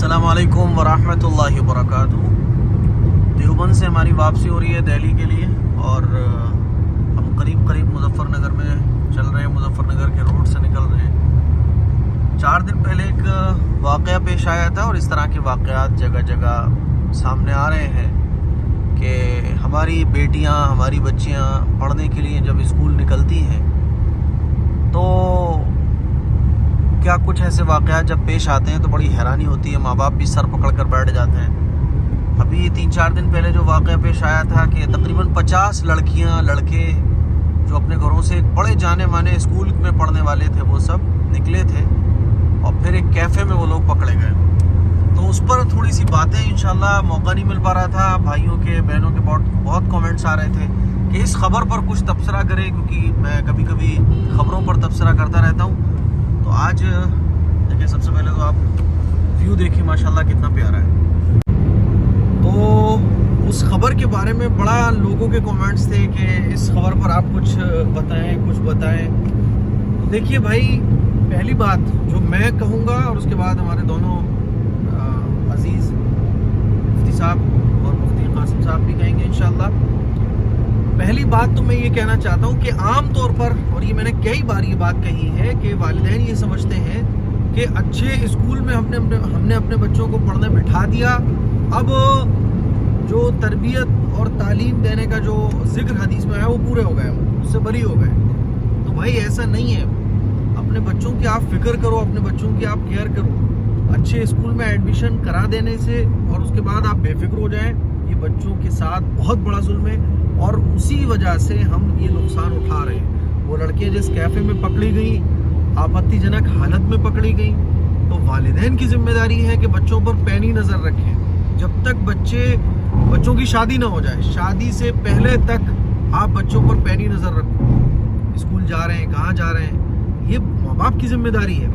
السلام علیکم ورحمۃ اللہ وبرکاتہ۔ دیوبند سے ہماری واپسی ہو رہی ہے دہلی کے لیے، اور ہم قریب مظفر نگر میں چل رہے ہیں، مظفر نگر کے روڈ سے نکل رہے ہیں۔ 4 دن پہلے ایک واقعہ پیش آیا تھا، اور اس طرح کے واقعات جگہ جگہ سامنے آ رہے ہیں کہ ہماری بیٹیاں، ہماری بچیاں پڑھنے کے لیے جب اسکول نکلتی ہیں تو کیا کچھ ایسے واقعات جب پیش آتے ہیں تو بڑی حیرانی ہوتی ہے، ماں باپ بھی سر پکڑ کر بیٹھ جاتے ہیں۔ ابھی 3-4 دن پہلے جو واقعہ پیش آیا تھا کہ تقریباً 50 لڑکیاں لڑکے جو اپنے گھروں سے ایک بڑے جانے مانے اسکول میں پڑھنے والے تھے، وہ سب نکلے تھے اور پھر ایک کیفے میں وہ لوگ پکڑے گئے۔ تو اس پر تھوڑی سی باتیں، انشاءاللہ موقع نہیں مل پا رہا تھا، بھائیوں کے بہنوں کے بہت کامنٹس آ رہے تھے کہ اس خبر پر کچھ تبصرہ کرے، کیونکہ میں کبھی کبھی خبروں پر تبصرہ کرتا رہتا ہوں۔ تو آج دیکھیں، سب سے پہلے تو آپ ویو دیکھیں، ماشاءاللہ کتنا پیارا ہے۔ تو اس خبر کے بارے میں بڑا لوگوں کے کامنٹس تھے کہ اس خبر پر آپ کچھ بتائیں۔ دیکھیے بھائی، پہلی بات جو میں کہوں گا، اور اس کے بعد ہمارے دونوں عزیز مفتی صاحب اور مفتی قاسم صاحب بھی کہیں گے انشاءاللہ۔ پہلی بات تو میں یہ کہنا چاہتا ہوں کہ عام طور پر، اور یہ میں نے کئی بار یہ بات کہی ہے کہ والدین یہ سمجھتے ہیں کہ اچھے اسکول میں ہم نے اپنے بچوں کو پڑھنے بٹھا دیا، اب جو تربیت اور تعلیم دینے کا جو ذکر حدیث میں ہے وہ پورے ہو گئے، اس سے بری ہو گئے۔ تو بھائی ایسا نہیں ہے، اپنے بچوں کی آپ فکر کرو، اپنے بچوں کی آپ کیئر کرو۔ اچھے اسکول میں ایڈمیشن کرا دینے سے اور اس کے بعد آپ بے فکر ہو جائیں، یہ بچوں کے ساتھ بہت بڑا ظلم ہے، اور اسی وجہ سے ہم یہ نقصان اٹھا رہے ہیں۔ وہ لڑکیاں جس کیفے میں پکڑی گئیں، آپتی جنک حالت میں پکڑی گئیں، تو والدین کی ذمہ داری ہے کہ بچوں پر پینی نظر رکھیں۔ جب تک بچوں کی شادی نہ ہو جائے، شادی سے پہلے تک آپ بچوں پر پینی نظر رکھو، اسکول جا رہے ہیں، کہاں جا رہے ہیں، یہ ماں باپ کی ذمہ داری ہے۔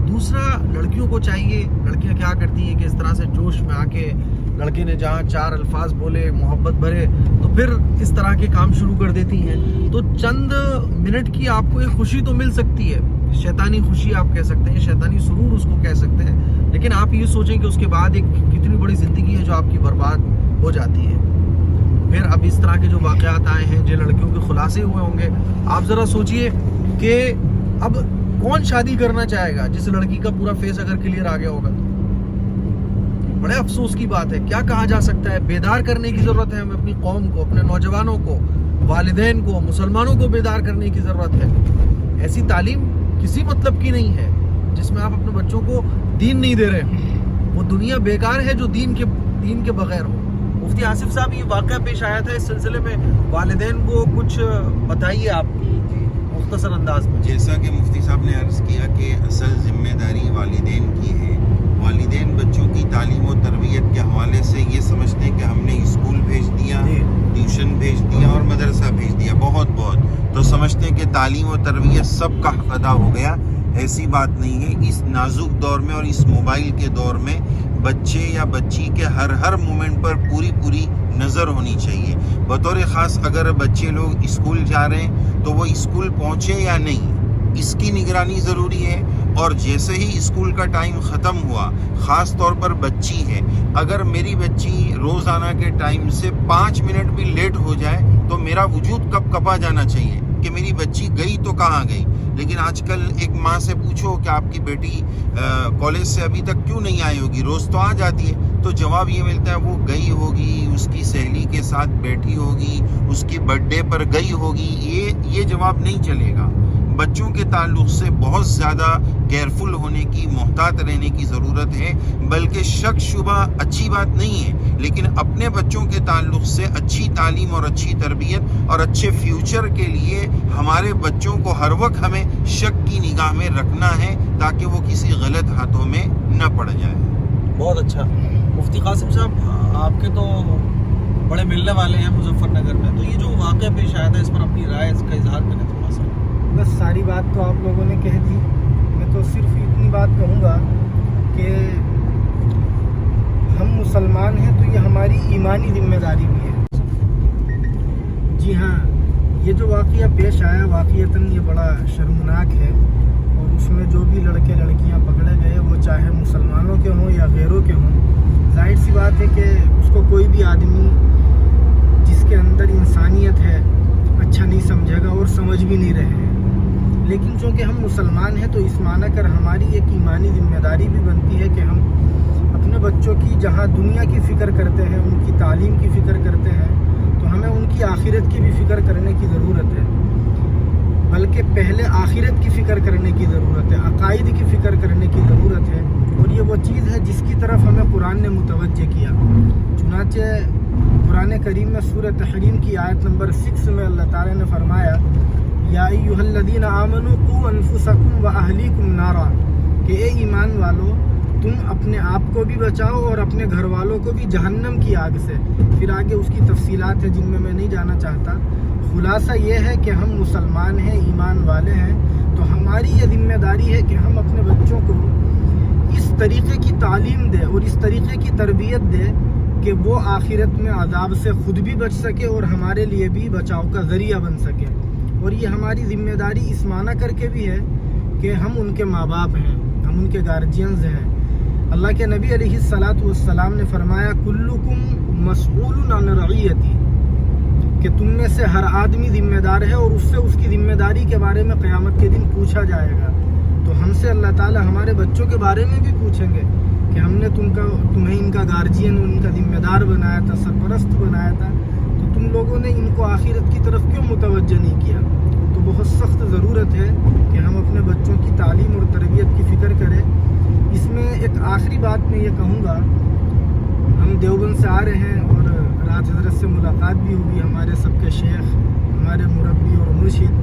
دوسرا، لڑکیوں کو چاہیے، لڑکیاں کیا کرتی ہیں کہ اس طرح سے جوش میں آ کے لڑکے نے جہاں 4 الفاظ بولے، محبت بھرے، تو پھر اس طرح کے کام شروع کر دیتی ہیں۔ تو چند منٹ کی آپ کو ایک خوشی تو مل سکتی ہے، شیطانی خوشی آپ کہہ سکتے ہیں، شیطانی سرور اس کو کہہ سکتے ہیں، لیکن آپ یہ سوچیں کہ اس کے بعد ایک کتنی بڑی زندگی ہے جو آپ کی برباد ہو جاتی ہے۔ پھر اب اس طرح کے جو واقعات آئے ہیں، جن لڑکیوں کے خلاصے ہوئے ہوں گے، آپ ذرا سوچئے کہ اب کون شادی کرنا چاہے گا جس لڑکی کا پورا فیس اگر کلیئر آ گیا ہوگا تو؟ بڑے افسوس کی بات ہے۔ کیا کہا جا سکتا ہے؟ بیدار کرنے کی ضرورت ہے ہمیں، اپنی قوم کو، اپنے نوجوانوں کو، والدین کو، مسلمانوں کو بیدار کرنے کی ضرورت ہے۔ ایسی تعلیم کسی مطلب کی نہیں ہے جس میں آپ اپنے بچوں کو دین نہیں دے رہے۔ وہ دنیا بیکار ہے جو دین کے بغیر ہو۔ مفتی آصف صاحب، یہ واقعہ پیش آیا تھا، اس سلسلے میں والدین کو کچھ بتائیے آپ مختصر انداز میں۔ جیسا کہ مفتی صاحب نے عرض کیا کہ اصل ذمہ داری والدین کی ہے۔ والدین بچوں کی تعلیم و تربیت کے حوالے سے یہ سمجھتے ہیں کہ ہم نے اسکول بھیج دیا، ٹیوشن بھیج دیا اور مدرسہ بھیج دیا، بہت تو سمجھتے ہیں کہ تعلیم و تربیت سب کا حق ادا ہو گیا۔ ایسی بات نہیں ہے۔ اس نازک دور میں اور اس موبائل کے دور میں بچے یا بچی کے ہر مومنٹ پر پوری نظر ہونی چاہیے۔ بطور خاص اگر بچے لوگ اسکول جا رہے ہیں تو وہ اسکول پہنچے یا نہیں، اس کی نگرانی ضروری ہے۔ اور جیسے ہی اسکول کا ٹائم ختم ہوا، خاص طور پر بچی ہے، اگر میری بچی روزانہ کے ٹائم سے 5 منٹ بھی لیٹ ہو جائے تو میرا وجود کپا جانا چاہیے کہ میری بچی گئی تو کہاں گئی۔ لیکن آج کل ایک ماں سے پوچھو کہ آپ کی بیٹی کالج سے ابھی تک کیوں نہیں آئی ہوگی، روز تو آ جاتی ہے، تو جواب یہ ملتا ہے وہ گئی ہوگی، اس کی سہیلی کے ساتھ بیٹھی ہوگی، اس کی برتھ ڈے پر گئی ہوگی۔ یہ جواب نہیں چلے گا۔ بچوں کے تعلق سے بہت زیادہ کیئرفل ہونے کی، محتاط رہنے کی ضرورت ہے، بلکہ شک شبہ اچھی بات نہیں ہے، لیکن اپنے بچوں کے تعلق سے اچھی تعلیم اور اچھی تربیت اور اچھے فیوچر کے لیے ہمارے بچوں کو ہر وقت ہمیں شک کی نگاہ میں رکھنا ہے تاکہ وہ کسی غلط ہاتھوں میں نہ پڑ جائے۔ بہت اچھا۔ مفتی قاسم صاحب، آپ کے تو بڑے ملنے والے ہیں مظفر نگر میں، تو یہ جو واقعہ پیش آیا تھا، اس پر اپنی رائے کا اظہار کریں تھوڑا سا۔ بس ساری بات تو آپ لوگوں نے کہہ دی، میں تو صرف اتنی بات کہوں گا کہ ہم مسلمان ہیں تو یہ ہماری ایمانی ذمہ داری بھی ہے۔ جی ہاں، یہ جو واقعہ پیش آیا واقعتاً یہ بڑا شرمناک ہے، اور اس میں جو بھی لڑکے لڑکیاں پکڑے گئے وہ چاہے مسلمانوں کے ہوں یا غیر چہروں کے ہوں، ظاہر سی بات ہے کہ اس کو کوئی بھی آدمی جس کے اندر انسانیت ہے اچھا نہیں سمجھے گا اور سمجھ بھی نہیں رہے ہیں۔ لیکن چونکہ ہم مسلمان ہیں تو اس معنی کر ہماری ایک ایمانی ذمہ داری بھی بنتی ہے کہ ہم اپنے بچوں کی جہاں دنیا کی فکر کرتے ہیں، ان کی تعلیم کی فکر کرتے ہیں، تو ہمیں ان کی آخرت کی بھی فکر کرنے کی ضرورت ہے، بلکہ پہلے آخرت کی فکر کرنے کی ضرورت ہے، عقائد کی فکر کرنے کی ضرورت ہے، اور یہ وہ چیز ہے جس کی طرف ہمیں قرآن نے متوجہ کیا۔ چنانچہ قرآن کریم میں سورہ تحریم کی آیت نمبر 6 میں اللہ تعالیٰ نے فرمایا یا ایھا الذین آمنوا قوا انفسکم واہلیکم نارا، کہ اے ایمان والو تم اپنے آپ کو بھی بچاؤ اور اپنے گھر والوں کو بھی جہنم کی آگ سے۔ پھر آگے اس کی تفصیلات ہیں جن میں نہیں جانا چاہتا۔ خلاصہ یہ ہے کہ ہم مسلمان ہیں، ایمان والے ہیں، تو ہماری یہ ذمہ داری ہے کہ ہم اپنے بچوں کو اس طریقے کی تعلیم دیں اور اس طریقے کی تربیت دیں کہ وہ آخرت میں عذاب سے خود بھی بچ سکے اور ہمارے لیے بھی بچاؤ کا ذریعہ بن سکے۔ اور یہ ہماری ذمہ داری اس معنی کر کے بھی ہے کہ ہم ان کے ماں باپ ہیں، ہم ان کے گارجینز ہیں۔ اللہ کے نبی علیہ الصلاۃ والسلام نے فرمایا کلکم مسئول عن رعیتی، کہ تم میں سے ہر آدمی ذمہ دار ہے اور اس سے اس کی ذمہ داری کے بارے میں قیامت کے دن پوچھا جائے گا۔ تو ہم سے اللہ تعالی ہمارے بچوں کے بارے میں بھی پوچھیں گے کہ ہم نے تمہیں ان کا گارجین اور ان کا ذمہ دار بنایا تھا، سرپرست بنایا تھا، تو تم لوگوں نے ان کو آخرت کی طرف کیوں متوجہ نہیں کیا؟ تو بہت سخت ضرورت ہے کہ ہم اپنے بچوں کی تعلیم اور تربیت کی فکر کریں۔ اس میں ایک آخری بات میں یہ کہوں گا، ہم دیوبند سے آ رہے ہیں اور رات حضرت سے ملاقات بھی ہوئی، ہمارے سب کے شیخ، ہمارے مربی اور مرشد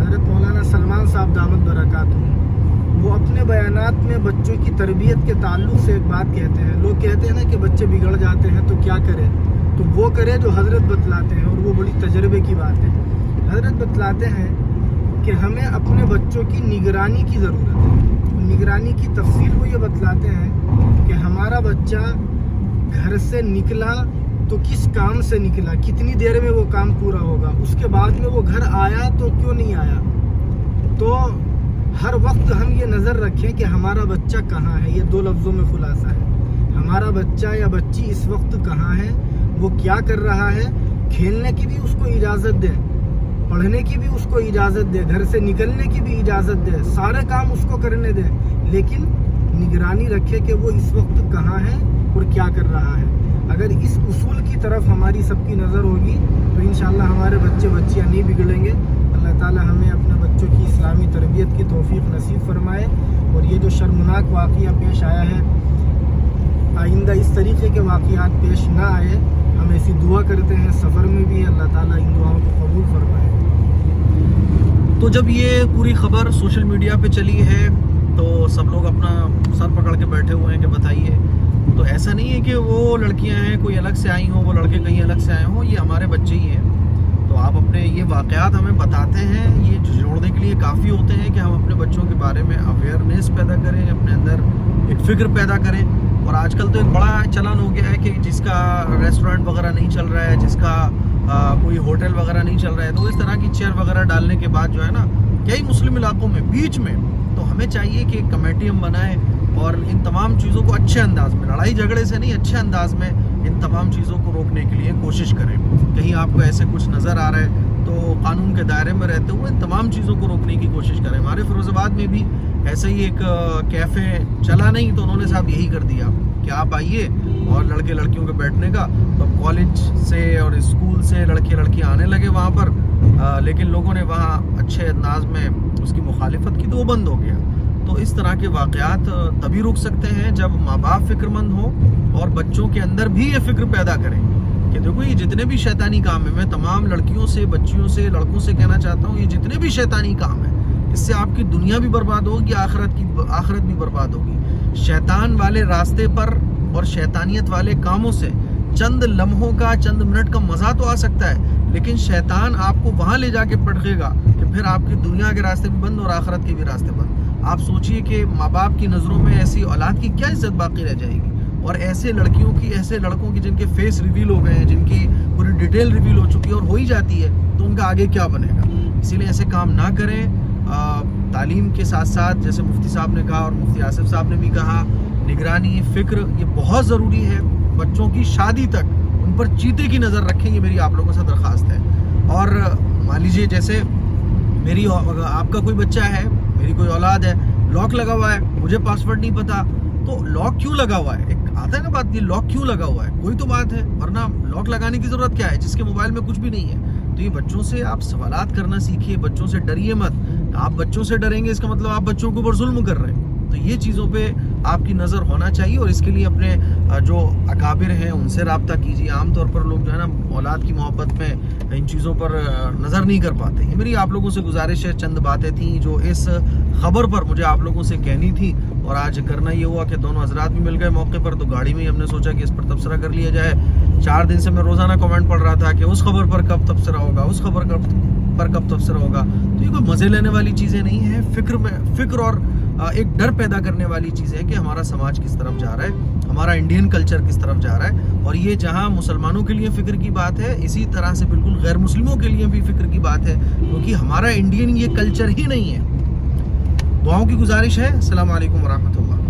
حضرت مولانا سلمان صاحب دامت برکاتہم، وہ اپنے بیانات میں بچوں کی تربیت کے تعلق سے ایک بات کہتے ہیں۔ لوگ کہتے ہیں نا کہ بچے بگڑ جاتے ہیں تو کیا کرے؟ تو وہ کرے جو حضرت بتلاتے ہیں، اور وہ بڑی تجربے کی بات ہے۔ حضرت بتلاتے ہیں کہ ہمیں اپنے بچوں کی نگرانی کی ضرورت ہے۔ نگرانی کی تفصیل وہ یہ بتلاتے ہیں کہ ہمارا بچہ گھر سے نکلا تو کس کام سے نکلا، کتنی دیر میں وہ کام پورا ہوگا، اس کے بعد میں وہ گھر آیا تو کیوں نہیں آیا۔ تو ہر وقت ہم یہ نظر رکھیں کہ ہمارا بچہ کہاں ہے۔ یہ 2 لفظوں میں خلاصہ ہے، ہمارا بچہ یا بچی اس وقت کہاں ہے، وہ کیا کر رہا ہے۔ کھیلنے کی بھی اس کو اجازت دیں، پڑھنے کی بھی اس کو اجازت دیں، گھر سے نکلنے کی بھی اجازت دیں، سارے کام اس کو کرنے دیں، لیکن نگرانی رکھے کہ وہ اس وقت کہاں ہے اور کیا کر رہا ہے۔ اگر اس اصول کی طرف ہماری سب کی نظر ہوگی تو انشاءاللہ ہمارے بچے بچیاں نہیں بگڑیں گے۔ اللہ تعالی ہمیں اپنے بچوں کی اسلامی تربیت کی توفیق نصیب فرمائے، اور یہ جو شرمناک واقعہ پیش آیا ہے آئندہ اس طریقے کے واقعات پیش نہ آئے، ہم ایسی دعا کرتے ہیں سفر میں بھی، اللہ تعالیٰ ان دعاؤں کو قبول فرمائے۔ تو جب یہ پوری خبر سوشل میڈیا پہ چلی ہے تو سب لوگ اپنا سر پکڑ کے بیٹھے ہوئے ہیں کہ بتائیے، تو ایسا نہیں ہے کہ وہ لڑکیاں ہیں کوئی الگ سے آئی ہوں، وہ لڑکے کہیں الگ سے آئے ہوں، یہ ہمارے بچے ہی ہیں۔ تو آپ اپنے یہ واقعات ہمیں بتاتے ہیں، یہ جوڑنے کے لیے کافی ہوتے ہیں کہ ہم اپنے بچوں کے بارے میں اویئرنیس پیدا کریں، اپنے اندر ایک فکر پیدا کریں۔ اور آج کل تو ایک بڑا چلن ہو گیا ہے کہ جس کا ریسٹورینٹ وغیرہ نہیں چل رہا ہے، جس کا کوئی ہوٹل وغیرہ نہیں چل رہا ہے، تو اس طرح کی چیئر وغیرہ ڈالنے کے بعد جو ہے نا کئی مسلم علاقوں میں بیچ میں، تو ہمیں چاہیے کہ ایک کمیٹی ہم بنائیں اور ان تمام چیزوں کو اچھے انداز میں، لڑائی جھگڑے سے نہیں، اچھے انداز میں ان تمام چیزوں کو روکنے کے لیے کوشش کریں۔ کہیں آپ کو ایسے کچھ نظر آ رہا ہے تو قانون کے دائرے میں رہتے ہوئے ان تمام چیزوں کو روکنے کی کوشش کریں۔ ہمارے فیروز آباد میں بھی ایسے ہی ایک کیفے چلا نہیں تو انہوں نے صاحب یہی کر دیا کہ آپ آئیے اور لڑکے لڑکیوں کے بیٹھنے کا، تو کالج سے اور اسکول سے لڑکے لڑکیاں آنے لگے وہاں پر، لیکن لوگوں نے وہاں اچھے انداز میں اس کی مخالفت کی تو وہ بند ہو گیا۔ تو اس طرح کے واقعات تبھی رک سکتے ہیں جب ماں باپ فکر مند ہوں اور بچوں کے اندر بھی یہ فکر پیدا کریں کہ دیکھو یہ جتنے بھی شیطانی کام ہیں، میں تمام لڑکیوں سے، بچیوں سے، لڑکوں سے کہنا چاہتا ہوں، یہ جتنے بھی شیطانی کام ہیں اس سے آپ کی دنیا بھی برباد ہوگی، آخرت بھی برباد ہوگی۔ شیطان والے راستے پر اور شیطانیت والے کاموں سے چند لمحوں کا، چند منٹ کا مزہ تو آ سکتا ہے، لیکن شیطان آپ کو وہاں لے جا کے پٹکے گا کہ پھر آپ کی دنیا کے راستے بھی بند اور آخرت کے بھی راستے بند۔ آپ سوچئے کہ ماں باپ کی نظروں میں ایسی اولاد کی کیا عزت باقی رہ جائے گی، اور ایسے لڑکیوں کی، ایسے لڑکوں کی جن کے فیس ریویل ہو گئے ہیں، جن کی پوری ڈیٹیل ریویل ہو چکی ہے اور ہو ہی جاتی ہے، تو ان کا آگے کیا بنے گا۔ اسی لیے ایسے کام نہ کریں۔ تعلیم کے ساتھ ساتھ جیسے مفتی صاحب نے کہا اور مفتی آصف صاحب نے بھی کہا نگرانی فکر یہ بہت ضروری ہے. بچوں کی شادی تک ان پر چیتے کی نظر رکھیں, یہ میری آپ لوگوں سے درخواست ہے. اور مان لیجیے جیسے آپ کا کوئی بچہ ہے, میری کوئی اولاد ہے, لاک لگا ہوا ہے, مجھے پاسورڈ نہیں پتا, تو لاک کیوں لگا ہوا ہے؟ ایک آتا ہے نا بات, یہ لاک کیوں لگا ہوا ہے, کوئی تو بات ہے, ورنہ لاک لگانے کی ضرورت کیا ہے جس کے موبائل میں کچھ بھی نہیں ہے. تو یہ بچوں سے آپ سوالات کرنا سیکھیے, بچوں سے ڈریے مت. آپ بچوں سے ڈریں گے اس کا مطلب آپ بچوں کے اوپر ظلم کر رہے ہیں. تو یہ چیزوں پہ آپ کی نظر ہونا چاہیے, اور اس کے لیے اپنے جو اکابر ہیں ان سے رابطہ کیجیے. عام طور پر لوگ جو ہے نا اولاد کی محبت میں ان چیزوں پر نظر نہیں کر پاتے. یہ میری آپ لوگوں سے گزارش ہے, چند باتیں تھیں جو اس خبر پر مجھے آپ لوگوں سے کہنی تھی, اور آج کرنا یہ ہوا کہ دونوں حضرات بھی مل گئے موقع پر, تو گاڑی میں ہی ہم نے سوچا کہ اس پر تبصرہ کر لیا جائے. 4 دن سے میں روزانہ کمنٹ پڑھ رہا تھا کہ اس خبر پر کب تبصرہ ہوگا, اس خبر پر کب تبصرہ ہوگا. تو یہ کوئی مزے لینے والی چیزیں نہیں ہیں, فکر اور ایک ڈر پیدا کرنے والی چیز ہے کہ ہمارا سماج کس طرف جا رہا ہے, ہمارا انڈین کلچر کس طرف جا رہا ہے. اور یہ جہاں مسلمانوں کے لیے فکر کی بات ہے, اسی طرح سے بالکل غیر مسلموں کے لیے بھی فکر کی بات ہے, کیونکہ ہمارا انڈین یہ کلچر ہی نہیں ہے. دعاؤں کی گزارش ہے. السلام علیکم ورحمۃ اللہ.